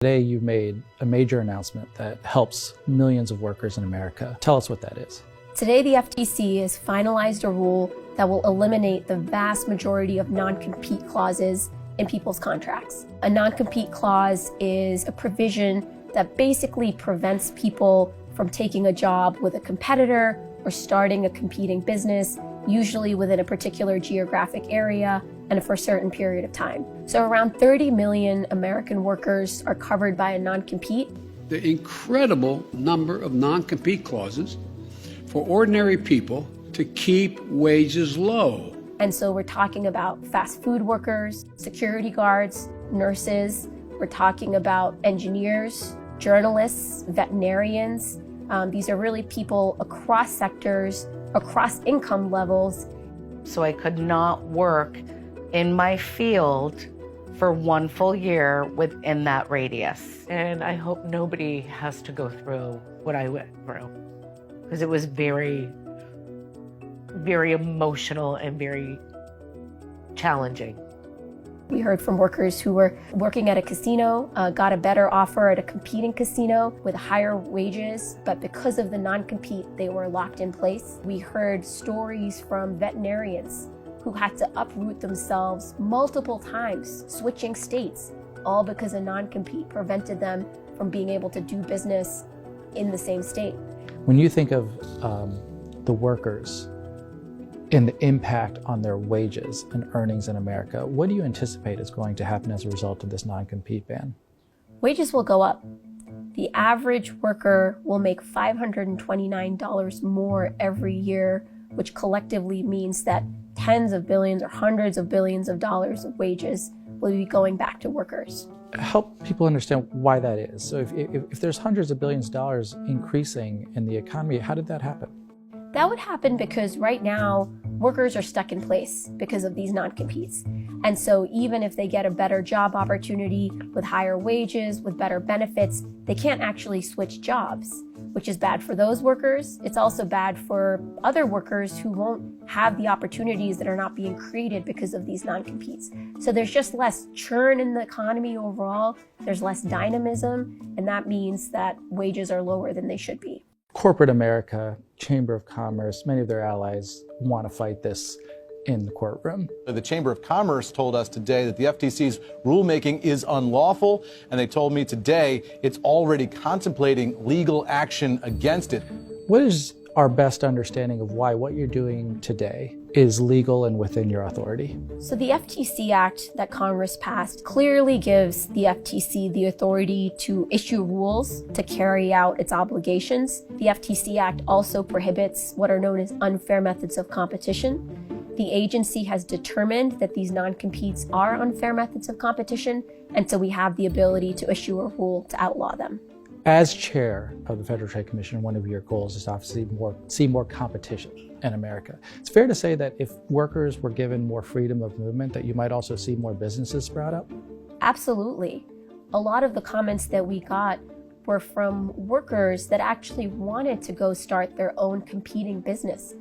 Today you made a major announcement that helps millions of workers in America. Tell us what that is. Today the FTC has finalized a rule that will eliminate the vast majority of non-compete clauses in people's contracts. A non-compete clause is a provision that basically prevents people from taking a job with a competitor or starting a competing business, usually within a particular geographic area and for a certain period of time. So around 30 million American workers are covered by a non-compete. The incredible number of non-compete clauses for ordinary people to keep wages low. And so we're talking about fast food workers, security guards, nurses. We're talking about engineers, journalists, veterinarians. These are really people across sectors, across income levels. So I could not work in my field for 1 full year within that radius. And I hope nobody has to go through what I went through, because it was very, very emotional and very challenging. We heard from workers who were working at a casino, got a better offer at a competing casino with higher wages, but because of the non-compete, they were locked in place. We heard stories from veterinarians who had to uproot themselves multiple times, switching states, all because a non-compete prevented them from being able to do business in the same state. When you think of the workers and the impact on their wages and earnings in America, what do you anticipate is going to happen as a result of this non-compete ban? Wages will go up. The average worker will make $529 more every year, which collectively means that tens of billions or hundreds of billions of dollars of wages will be going back to workers. Help people understand why that is. So if there's hundreds of billions of dollars increasing in the economy, how did that happen? That would happen because right now, workers are stuck in place because of these non-competes. And so even if they get a better job opportunity with higher wages, with better benefits, they can't actually switch jobs, which is bad for those workers. It's also bad for other workers who won't have the opportunities that are not being created because of these non-competes. So there's just less churn in the economy overall, there's less dynamism, and that means that wages are lower than they should be. Corporate America, Chamber of Commerce, many of their allies want to fight this in the courtroom. The Chamber of Commerce told us today that the FTC's rulemaking is unlawful, and they told me today it's already contemplating legal action against it. What is our best understanding of why what you're doing today is legal and within your authority? So the FTC Act that Congress passed clearly gives the FTC the authority to issue rules to carry out its obligations. The FTC Act also prohibits what are known as unfair methods of competition. The agency has determined that these non-competes are unfair methods of competition, and so we have the ability to issue a rule to outlaw them. As chair of the Federal Trade Commission, one of your goals is to obviously see more competition in America. It's fair to say that if workers were given more freedom of movement, that you might also see more businesses sprout up? Absolutely. A lot of the comments that we got were from workers that actually wanted to go start their own competing business.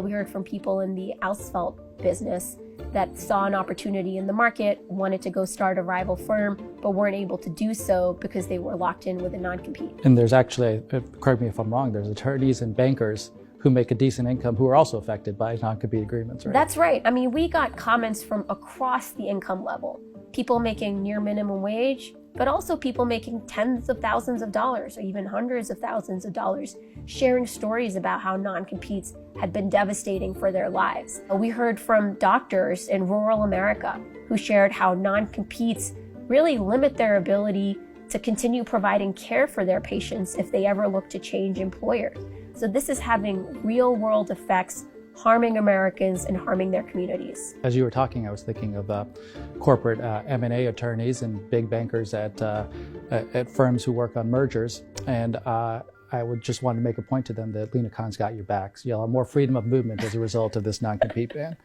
We heard from people in the asphalt business that saw an opportunity in the market, wanted to go start a rival firm, but weren't able to do so because they were locked in with a non-compete. And there's actually, correct me if I'm wrong, there's attorneys and bankers who make a decent income who are also affected by non-compete agreements, right? That's right. I mean, we got comments from across the income level. People making near minimum wage, but also people making tens of thousands of dollars or even hundreds of thousands of dollars, sharing stories about how non-competes had been devastating for their lives. We heard from doctors in rural America who shared how non-competes really limit their ability to continue providing care for their patients if they ever look to change employers. So this is having real-world effects, harming Americans and harming their communities. As you were talking, I was thinking of corporate M&A attorneys and big bankers at firms who work on mergers, and I would just want to make a point to them that Lena Khan's got your back. So you'll have more freedom of movement as a result of this non-compete ban.